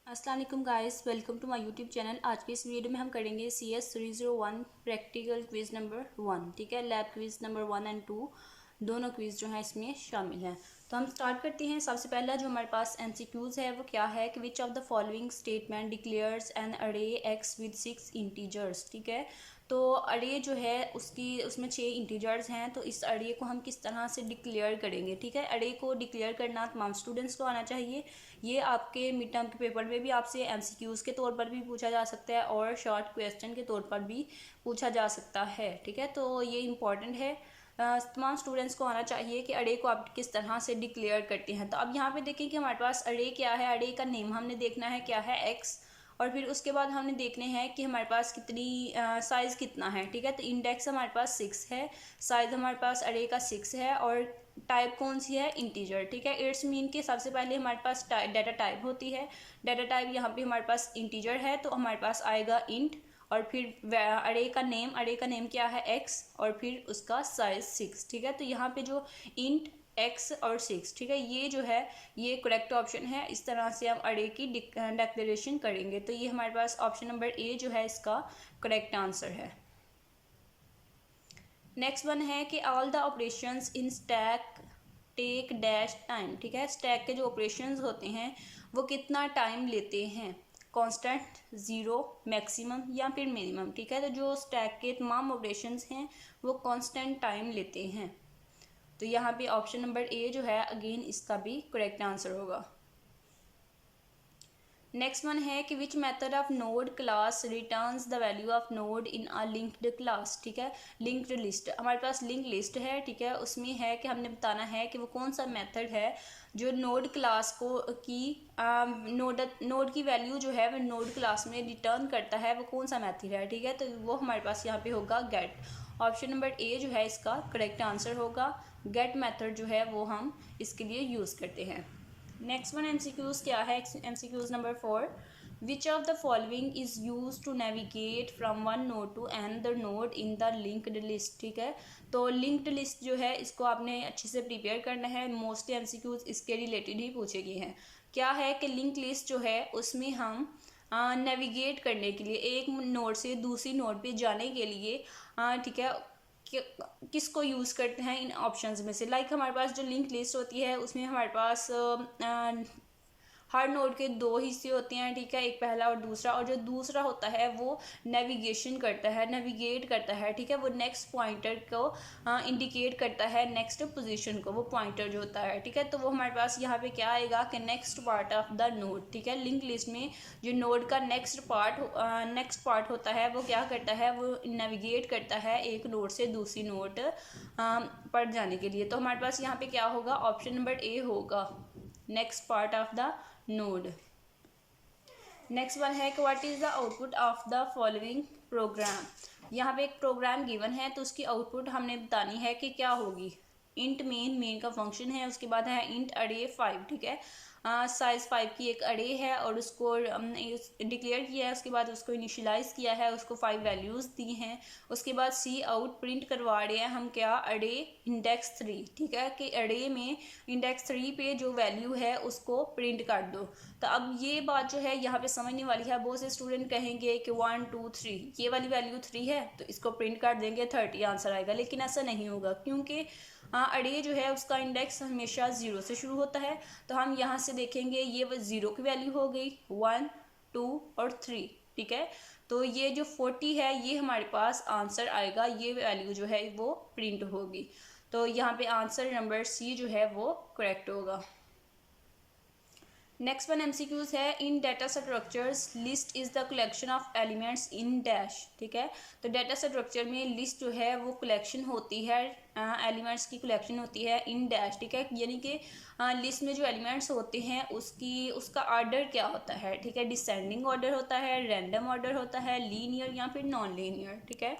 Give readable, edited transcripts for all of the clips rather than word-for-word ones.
अस्सलाम वालेकुम guys, welcome to my YouTube channel. आज के इस वीडियो में हम करेंगे CS 301 प्रैक्टिकल क्विज़ नंबर 1। ठीक है, लैब क्विज़ नंबर 1 एंड 2 दोनों क्विज़ जो हैं इसमें शामिल हैं। तो हम स्टार्ट करते हैं। सबसे पहला जो हमारे पास MCQs है वो क्या है कि which of the following statement declares an array X with 6 integers. ठीक है, तो अरे जो है उसमें 6 इंटीजर्स हैं, तो इस अरे को हम किस तरह से डिक्लेयर करेंगे। ठीक है, अरे को डिक्लेयर करना तमाम स्टूडेंट्स को आना चाहिए। ये आपके मिड टर्म के पेपर में भी आपसे MCQs के तौर पर भी पूछा जा सकता है और शॉर्ट क्वेश्चन के तौर पर भी पूछा जा सकता है। ठीक है, तो ये इम्पॉर्टेंट है, तमाम स्टूडेंट्स को आना चाहिए कि अरे को आप किस तरह से डिक्लेयर करते हैं। तो अब यहाँ पे देखें कि हमारे पास अरे क्या है। अरे का नेम हमने देखना है क्या है, एक्स, और फिर उसके बाद हमने देखने हैं कि हमारे पास कितनी साइज़ कितना है। ठीक है, तो इंडेक्स हमारे पास 6 है, साइज़ हमारे पास अरे का 6 है और टाइप कौन सी है, इंटीजर। ठीक है, इट्स मीन के सबसे पहले हमारे पास डाटा टाइप होती है। डाटा टाइप यहाँ पे हमारे पास इंटीजर है, तो हमारे पास आएगा इंट, और फिर अरे का नेम क्या है, एक्स, और फिर उसका साइज 6। ठीक है, तो यहाँ पे जो इंट एक्स और 6, ठीक है, ये जो है ये करेक्ट ऑप्शन है। इस तरह से हम अरे की डिक्लेरेशन करेंगे। तो ये हमारे पास ऑप्शन नंबर ए जो है इसका करेक्ट आंसर है। नेक्स्ट वन है कि all the operations in stack take dash time. ठीक है, स्टैक के जो ऑपरेशंस होते हैं वो कितना टाइम लेते हैं, कांस्टेंट, ज़ीरो, मैक्सिमम या फिर मिनिमम। ठीक है, तो जो स्टैक के तमाम ऑपरेशंस हैं वो कांस्टेंट टाइम लेते हैं। तो यहाँ पे ऑप्शन नंबर ए जो है अगेन इसका भी करेक्ट आंसर होगा। नेक्स्ट वन है कि which method of node class returns the value of node in a linked class. ठीक है, लिंक्ड लिस्ट, हमारे पास लिंक लिस्ट है। ठीक है, उसमें है कि हमने बताना है कि वो कौन सा मेथड है जो नोड क्लास को की नोड की वैल्यू जो है वो नोड क्लास में रिटर्न करता है, वो कौन सा मेथड है। ठीक है, तो वो हमारे पास यहाँ पे होगा गेट। ऑप्शन नंबर ए जो है इसका करेक्ट आंसर होगा। गेट मेथड जो है वो हम इसके लिए यूज़ करते हैं। नेक्स्ट वन MCQs क्या है, MCQs number 4। Which of the following is use to navigate from one node to another node in the linked list. ठीक है, तो लिंक्ड लिस्ट जो है इसको आपने अच्छे से प्रिपेयर करना है। मोस्टली MCQs इसके रिलेटेड ही पूछे गए हैं। क्या है कि लिंक लिस्ट जो है उसमें हम नेविगेट करने के लिए, एक नोड से दूसरी नोड पे जाने के लिए, ठीक है, किसको यूज़ करते हैं इन ऑप्शंस में से। लाइक हमारे पास जो लिंक लिस्ट होती है उसमें हमारे पास हर नोड के 2 हिस्से होते हैं। ठीक है, एक पहला और दूसरा, और जो दूसरा होता है वो नेविगेशन करता है, नेविगेट करता है। ठीक है, वो नेक्स्ट पॉइंटर को इंडिकेट करता है, नेक्स्ट पोजीशन को, वो पॉइंटर जो होता है। ठीक है, तो वो हमारे पास यहाँ पे क्या आएगा कि next part of the node. ठीक है, लिंक लिस्ट में जो नोड का नेक्स्ट पार्ट होता है वो क्या करता है, वो नेविगेट करता है एक नोड से दूसरी नोड पर जाने के लिए। तो हमारे पास यहाँ पे क्या होगा, ऑप्शन नंबर ए होगा, next part of the node. Next one है कि what is the output of the following programme. यहाँ पे एक प्रोग्राम गिवन है, तो उसकी आउटपुट हमने बतानी है कि क्या होगी। इंट मेन का फंक्शन है, उसके बाद है इंट अरे 5। ठीक है, साइज़ 5 की एक अरे है और उसको डिक्लेयर किया है, उसके बाद उसको इनिशियलाइज़ किया है, उसको 5 वैल्यूज़ दी हैं। उसके बाद सी आउट प्रिंट करवा रहे हैं हम क्या, अरे इंडेक्स 3। ठीक है, कि अरे में इंडेक्स 3 पे जो वैल्यू है उसको प्रिंट कर दो। तो अब ये बात जो है यहाँ पे समझने वाली है। बहुत से स्टूडेंट कहेंगे कि 1 2 3 ये वाली वैल्यू 3 है तो इसको प्रिंट कर देंगे 30 आंसर आएगा, लेकिन ऐसा नहीं होगा क्योंकि अरे जो है उसका इंडेक्स हमेशा 0 से शुरू होता है। तो हम यहाँ से देखेंगे ये 0 की वैल्यू हो गई, 1 2 और 3। ठीक है, तो ये जो 40 है ये हमारे पास आंसर आएगा, ये वैल्यू जो है वो प्रिंट होगी। तो यहाँ पे आंसर नंबर सी जो है वो करेक्ट होगा। नेक्स्ट वन MCQs है, in data structures list is the collection of elements in dash. ठीक है, तो डाटा स्ट्रक्चर में लिस्ट जो है वो कलेक्शन होती है, एलिमेंट्स की कलेक्शन होती है इन डैश। ठीक है, यानी कि लिस्ट में जो एलिमेंट्स होते हैं उसका ऑर्डर क्या होता है। ठीक है, डिसेंडिंग ऑर्डर होता है, रैंडम ऑर्डर होता है, लीनियर या फिर नॉन लीनियर। ठीक है,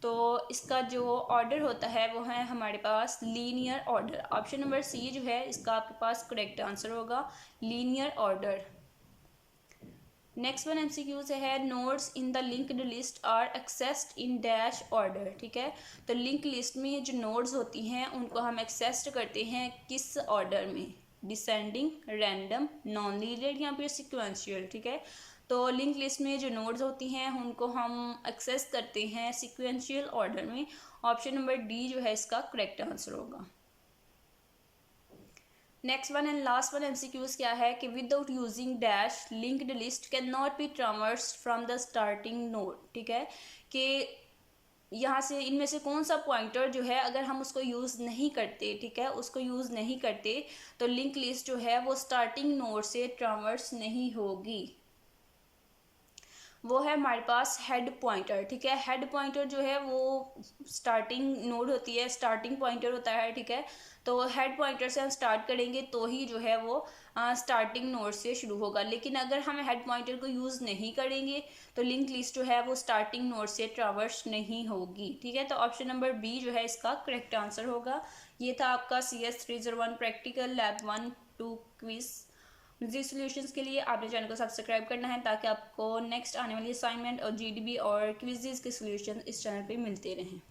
तो इसका जो ऑर्डर होता है वो है हमारे पास linear order. Option number C जो है इसका आपके पास करेक्ट आंसर होगा, linear order. Next one MCQ से है, nodes in the linked list are accessed in dash order. ठीक है, तो लिंक लिस्ट में जो नोड्स होती हैं उनको हम एक्सेस करते हैं किस ऑर्डर में, डिसेंडिंग, रैंडम, नॉन लीनियर या फिर सिक्वेंशियल। ठीक है, तो लिंक लिस्ट में जो नोड्स होती हैं उनको हम एक्सेस करते हैं सिक्वेंशियल ऑर्डर में। ऑप्शन नंबर डी जो है इसका करेक्ट आंसर होगा। Next one and last one MCQs क्या है कि without using dash linked list cannot be traversed from the starting node. ठीक है, कि यहाँ से इनमें से कौन सा पॉइंटर जो है अगर हम उसको यूज़ नहीं करते, ठीक है, उसको यूज़ नहीं करते तो लिंक लिस्ट जो है वो स्टार्टिंग नोड से ट्रावर्स नहीं होगी। वो है हमारे पास हेड पॉइंटर। ठीक है, हेड पॉइंटर जो है वो स्टार्टिंग नोड होती है, स्टार्टिंग पॉइंटर होता है। ठीक है, तो हेड पॉइंटर से हम स्टार्ट करेंगे तो ही जो है वो स्टार्टिंग नोड से शुरू होगा। लेकिन अगर हम हेड पॉइंटर को यूज़ नहीं करेंगे तो लिंक लिस्ट जो है वो स्टार्टिंग नोड से ट्रावर्स नहीं होगी। ठीक है, तो ऑप्शन नंबर बी जो है इसका करेक्ट आंसर होगा। ये था आपका CS 301 प्रैक्टिकल लैब 1-2 क्विज। जी सॉल्यूशंस के लिए आपने चैनल को सब्सक्राइब करना है ताकि आपको नेक्स्ट आने वाली असाइनमेंट और GDB और क्विज़ेस के सॉल्यूशन इस चैनल पे मिलते रहें।